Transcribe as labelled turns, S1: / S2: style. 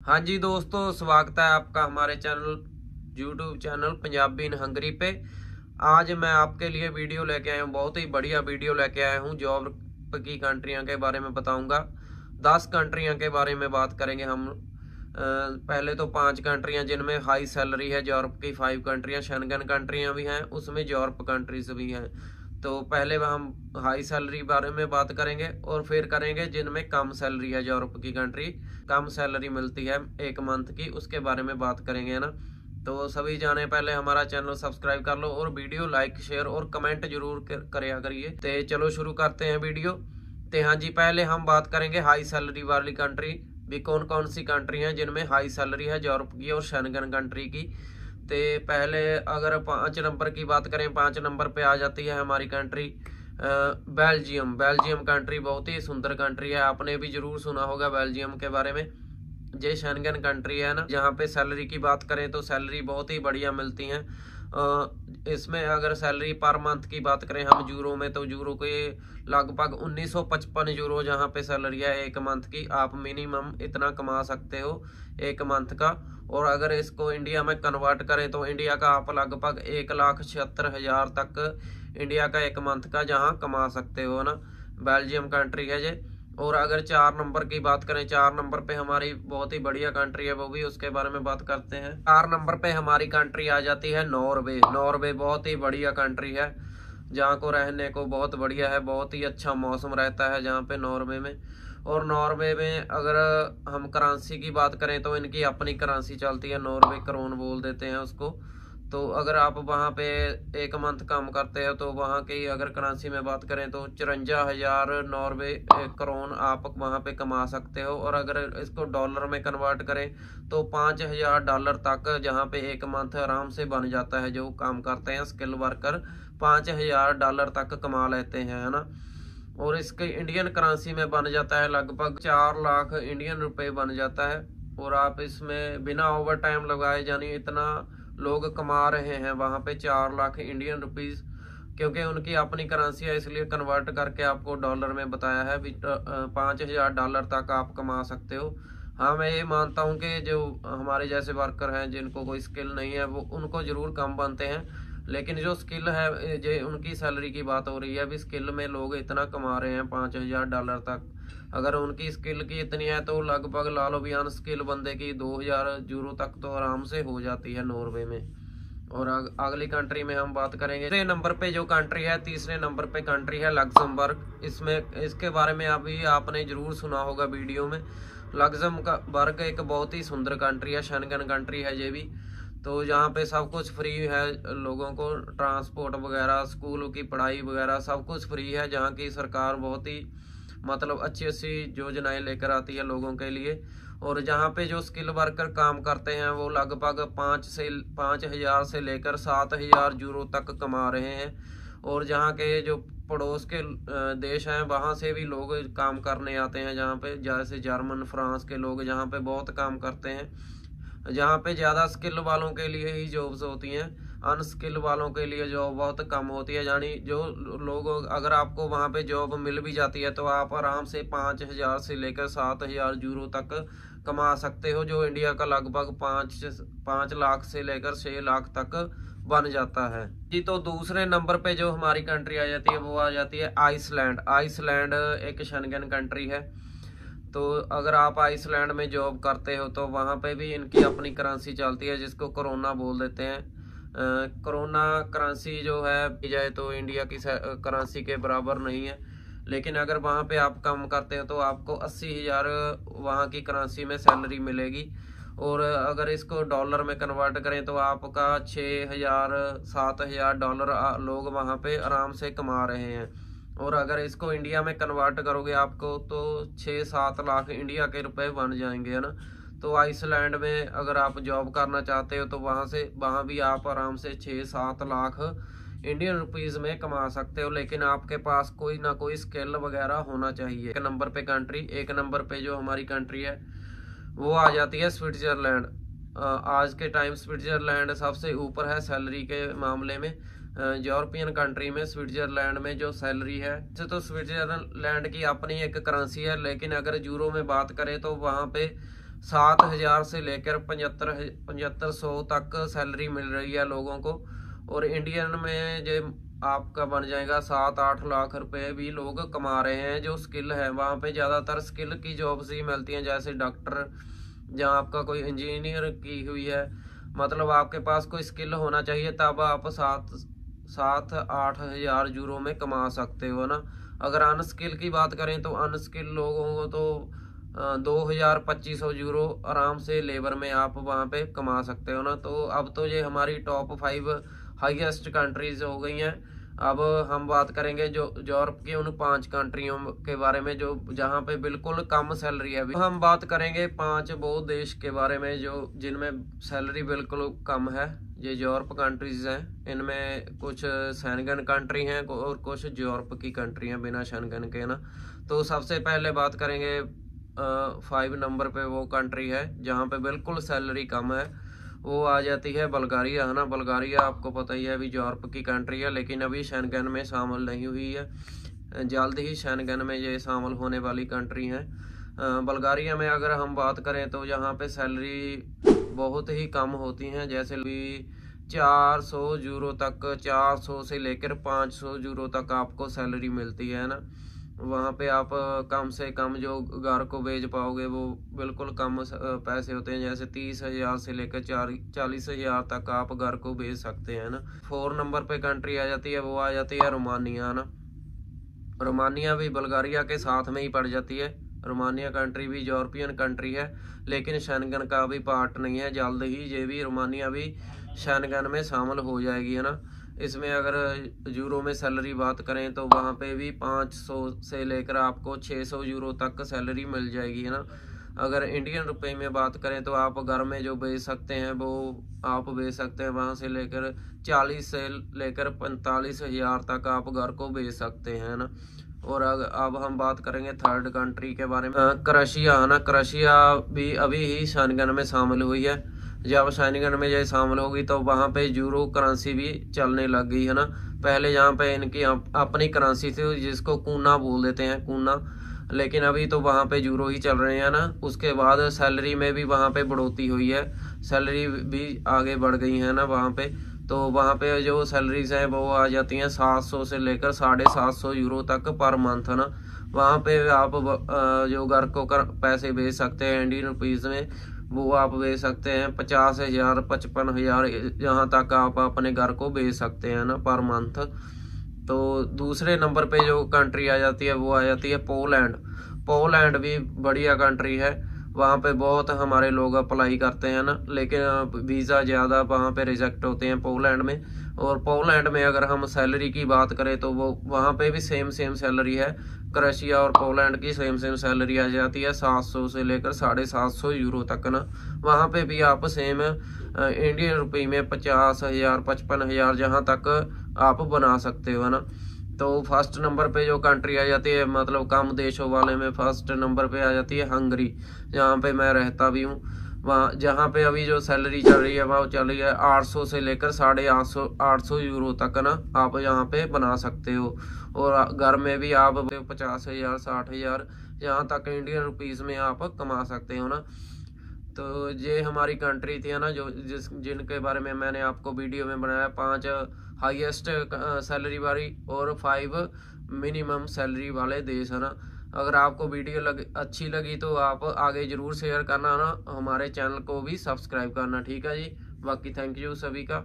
S1: हाँ जी दोस्तों, स्वागत है आपका हमारे चैनल यूट्यूब चैनल पंजाबी इन हंगरी पे। आज मैं आपके लिए वीडियो लेके आया हूँ, बहुत ही बढ़िया वीडियो लेके आया हूँ। जॉब की कंट्रियाँ के बारे में बताऊंगा। 10 कंट्रियाँ के बारे में बात करेंगे हम। पहले तो 5 कंट्रियाँ जिनमें हाई सैलरी है। यूरोप की 5 कंट्रियाँ शेंगन कंट्रियाँ भी हैं, उसमें यूरोप कंट्रीज भी हैं। तो पहले हम हाई सैलरी बारे में बात करेंगे और फिर करेंगे जिनमें कम सैलरी है। यूरोप की कंट्री कम सैलरी मिलती है एक मंथ की, उसके बारे में बात करेंगे, है ना। तो सभी जाने पहले हमारा चैनल सब्सक्राइब कर लो और वीडियो लाइक शेयर और कमेंट जरूर करिए करिए। तो चलो शुरू करते हैं वीडियो। तो हाँ जी, पहले हम बात करेंगे हाई सैलरी वाली कंट्री भी। कौन कौन सी कंट्री हैं जिनमें हाई सैलरी है यूरोप की और शेंगन कंट्री की। तो पहले अगर 5 नंबर की बात करें, 5 नंबर पे आ जाती है हमारी कंट्री बेल्जियम। बेल्जियम कंट्री बहुत ही सुंदर कंट्री है, आपने भी जरूर सुना होगा बेल्जियम के बारे में। ये शेंगन कंट्री है ना, जहाँ पे सैलरी की बात करें तो सैलरी बहुत ही बढ़िया मिलती है। इसमें अगर सैलरी पर मंथ की बात करें हम यूरो में, तो यूरो के लगभग 1955 यूरो जहाँ पे सैलरी है एक मंथ की। आप मिनिमम इतना कमा सकते हो एक मंथ का। और अगर इसको इंडिया में कन्वर्ट करें तो इंडिया का आप लगभग 1,76,000 तक इंडिया का एक मंथ का जहाँ कमा सकते हो ना। बेल्जियम कंट्री है ये। और अगर 4 नंबर की बात करें, 4 नंबर पे हमारी बहुत ही बढ़िया कंट्री है, वो भी उसके बारे में बात करते हैं। 4 नंबर पे हमारी कंट्री आ जाती है नॉर्वे। नॉर्वे बहुत ही बढ़िया कंट्री है, जहाँ को रहने को बहुत बढ़िया है, बहुत ही अच्छा मौसम रहता है जहाँ पे नॉर्वे में। और नॉर्वे में अगर हम करेंसी की बात करें तो इनकी अपनी करेंसी चलती है, नॉर्वे क्रोन बोल देते हैं उसको। तो अगर आप वहाँ पे एक मंथ काम करते हो तो वहाँ की अगर करेंसी में बात करें तो 54,000 नॉर्वे क्रोन आप वहाँ पे कमा सकते हो। और अगर इसको डॉलर में कन्वर्ट करें तो $5,000 तक जहाँ पे एक मंथ आराम से बन जाता है। जो काम करते हैं स्किल वर्कर $5,000 तक कमा लेते हैं, है ना। और इसके इंडियन करेंसी में बन जाता है लगभग 4 लाख इंडियन रुपए बन जाता है। और आप इसमें बिना ओवर टाइम लगाए जानी इतना लोग कमा रहे हैं वहाँ पे 4 लाख इंडियन रुपीज, क्योंकि उनकी अपनी करेंसी है, इसलिए कन्वर्ट करके आपको डॉलर में बताया है भी। $5,000 तक आप कमा सकते हो। हाँ, मैं ये मानता हूँ कि जो हमारे जैसे वर्कर हैं जिनको कोई स्किल नहीं है वो उनको जरूर कम बनते हैं, लेकिन जो स्किल है जो उनकी सैलरी की बात हो रही है अभी, स्किल में लोग इतना कमा रहे हैं $5,000 तक। अगर उनकी स्किल की इतनी है तो लगभग ला लो भी अनस्किल बंदे की 2,000 यूरो तक तो आराम से हो जाती है नॉर्वे में। और अगली कंट्री में हम बात करेंगे। तीसरे नंबर पे जो कंट्री है, तीसरे नंबर पे कंट्री है लग्जमबर्ग। इसमें इसके बारे में अभी आपने जरूर सुना होगा वीडियो में। लग्जमबर्ग एक बहुत ही सुंदर कंट्री है, शेंगन कंट्री है ये भी। तो यहाँ पे सब कुछ फ्री है लोगों को, ट्रांसपोर्ट वगैरह, स्कूल की पढ़ाई वगैरह सब कुछ फ्री है। जहाँ की सरकार बहुत ही मतलब अच्छी अच्छी योजनाएं लेकर आती है लोगों के लिए। और जहाँ पे जो स्किल वर्कर काम करते हैं वो लगभग 5,000 से लेकर 7,000 यूरो तक कमा रहे हैं। और जहाँ के जो पड़ोस के देश हैं वहाँ से भी लोग काम करने आते हैं, जहाँ पे जैसे जर्मन फ्रांस के लोग जहाँ पे बहुत काम करते हैं। जहाँ पे ज़्यादा स्किल वालों के लिए ही जॉब्स होती हैं, अनस्किल वालों के लिए जॉब बहुत कम होती है। यानी जो लोग, अगर आपको वहाँ पे जॉब मिल भी जाती है तो आप आराम से 5,000 से लेकर 7,000 यूरो तक कमा सकते हो, जो इंडिया का लगभग 5 लाख से लेकर 6 लाख तक बन जाता है जी। तो दूसरे नंबर पे जो हमारी कंट्री आ जाती है वो आ जाती है आइसलैंड। आइसलैंड एक शेंगन कंट्री है। तो अगर आप आइसलैंड में जॉब करते हो तो वहाँ पे भी इनकी अपनी करेंसी चलती है, जिसको कोरोना बोल देते हैं। कोरोना करेंसी जो है जाए तो इंडिया की करेंसी के बराबर नहीं है, लेकिन अगर वहाँ पे आप काम करते हो तो आपको 80,000 वहाँ की करेंसी में सैलरी मिलेगी। और अगर इसको डॉलर में कन्वर्ट करें तो आपका 6,000 $7,000 लोग वहाँ पे आराम से कमा रहे हैं। और अगर इसको इंडिया में कन्वर्ट करोगे आपको तो 6-7 लाख इंडिया के रुपए बन जाएंगे, है ना। तो आइसलैंड में अगर आप जॉब करना चाहते हो तो वहाँ भी आप आराम से 6-7 लाख इंडियन रुपीज में कमा सकते हो, लेकिन आपके पास कोई ना कोई स्किल वगैरह होना चाहिए। एक नंबर पे कंट्री, एक नंबर पे जो हमारी कंट्री है वो आ जाती है स्विट्जरलैंड। आज के टाइम स्विट्जरलैंड सबसे ऊपर है सैलरी के मामले में। यूरोपियन कंट्री में स्विट्जरलैंड में जो सैलरी है, तो स्विट्जरलैंड की अपनी एक करेंसी है, लेकिन अगर यूरो में बात करें तो वहाँ पे 7,000 से लेकर 7500 तक सैलरी मिल रही है लोगों को। और इंडियन में जो आपका बन जाएगा 7-8 लाख रुपए भी लोग कमा रहे हैं। जो स्किल है वहाँ पे ज़्यादातर स्किल की जॉब्स ही मिलती हैं, जैसे डॉक्टर, जहाँ आपका कोई इंजीनियर की हुई है, मतलब आपके पास कोई स्किल होना चाहिए, तब आप 7-8 हज़ार यूरो में कमा सकते हो ना। अगर अनस्किल की बात करें तो अनस्किल लोगों को तो 2,000-2,500 यूरो आराम से लेबर में आप वहाँ पे कमा सकते हो ना। तो अब तो ये हमारी टॉप 5 हाईएस्ट कंट्रीज हो गई हैं। अब हम बात करेंगे जो यूरोप की उन 5 कंट्रियों के बारे में जो जहाँ पे बिल्कुल कम सैलरी है। हम बात करेंगे 5 वो देश के बारे में जो जिनमें सैलरी बिल्कुल कम है। ये यूरोप कंट्रीज हैं, इनमें कुछ शेंगन कंट्री हैं और कुछ यूरोप की कंट्री हैं बिना शेंगन के ना। तो सबसे पहले बात करेंगे 5 नंबर पे वो कंट्री है जहाँ पे बिल्कुल सैलरी कम है, वो आ जाती है बुल्गारिया, है ना। बुल्गारिया आपको पता ही है अभी यूरोप की कंट्री है, लेकिन अभी शेंगन में शामिल नहीं हुई है। जल्द ही शेंगन में ये शामिल होने वाली कंट्री है। बुल्गारिया में अगर हम बात करें तो यहाँ पे सैलरी बहुत ही कम होती हैं, जैसे भी 400 यूरो तक, 400 से लेकर 500 यूरो तक आपको सैलरी मिलती है ना। वहाँ पे आप कम से कम जो घर को बेच पाओगे वो बिल्कुल कम पैसे होते हैं, जैसे 30,000 से लेकर 40,000 तक आप घर को बेच सकते हैं ना। 4 नंबर पे कंट्री आ जाती है, वो आ जाती है रोमानिया ना। रोमानिया भी बुल्गारिया के साथ में ही पड़ जाती है। रोमानिया कंट्री भी यूरोपियन कंट्री है, लेकिन शेंगन का भी पार्ट नहीं है। जल्द ही ये भी रोमानिया भी शेंगन में शामिल हो जाएगी, है ना। इसमें अगर यूरो में सैलरी बात करें तो वहाँ पे भी 500 से लेकर आपको 600 यूरो तक सैलरी मिल जाएगी, है ना। अगर इंडियन रुपए में बात करें तो आप घर में जो बेच सकते हैं वो आप बेच सकते हैं वहाँ से लेकर 40 से लेकर 45,000 तक आप घर को बेच सकते हैं ना। और अब हम बात करेंगे थर्ड कंट्री के बारे में, क्रोएशिया, है ना। क्रोएशिया भी अभी ही शेंगन में शामिल हुई है। जब शेंगन में ये शामिल होगी तो वहाँ पे यूरो करेंसी भी चलने लग गई, है ना। पहले यहाँ पे इनकी अपनी करेंसी थी जिसको कूना बोल देते हैं, कूना, लेकिन अभी तो वहाँ पे यूरो ही चल रहे हैं ना। उसके बाद सैलरी में भी वहाँ पे बढ़ोतरी हुई है, सैलरी भी आगे बढ़ गई है ना वहाँ पे। तो वहाँ पे जो सैलरीज हैं वो आ जाती हैं 700 से लेकर 750 यूरो तक पर मंथ, है ना। वहाँ पे आप जो घर को पैसे भेज सकते हैं इंडियन रुपीज में, वो आप भेज सकते हैं 50,000 55,000, यहाँ तक आप अपने घर को भेज सकते हैं ना पर मंथ। तो दूसरे नंबर पे जो कंट्री आ जाती है वो आ जाती है पोलैंड। पोलैंड भी बढ़िया कंट्री है, वहाँ पे बहुत हमारे लोग अप्लाई करते हैं ना, लेकिन वीज़ा ज़्यादा वहाँ पे रिजेक्ट होते हैं पोलैंड में। और पोलैंड में अगर हम सैलरी की बात करें तो वो वहाँ पे भी सेम सैलरी है। क्रोएशिया और पोलैंड की सेम सैलरी आ जाती है 700 से लेकर 750 यूरो तक ना। वहाँ पे भी आप सेम इंडियन रुपये में 50,000 55,000 जहाँ तक आप बना सकते हो, है ना। तो फर्स्ट नंबर पे जो कंट्री आ जाती है, मतलब कम देशों वाले में फर्स्ट नंबर पे आ जाती है हंगरी, जहाँ पे मैं रहता भी हूँ। वहाँ जहाँ पे अभी जो सैलरी चल रही है वो चल रही है 800 से लेकर 850 यूरो तक ना आप यहाँ पे बना सकते हो। और घर में भी आप 50,000 60,000 यहाँ तक इंडियन रुपीज में आप कमा सकते हो ना। तो ये हमारी कंट्री थी, है ना, जो जिनके बारे में मैंने आपको वीडियो में बनाया। 5 हाईएस्ट सैलरी वाली और 5 मिनिमम सैलरी वाले देश, है ना। अगर आपको वीडियो अच्छी लगी तो आप आगे जरूर शेयर करना ना, हमारे चैनल को भी सब्सक्राइब करना, ठीक है जी। बाकी थैंक यू सभी का।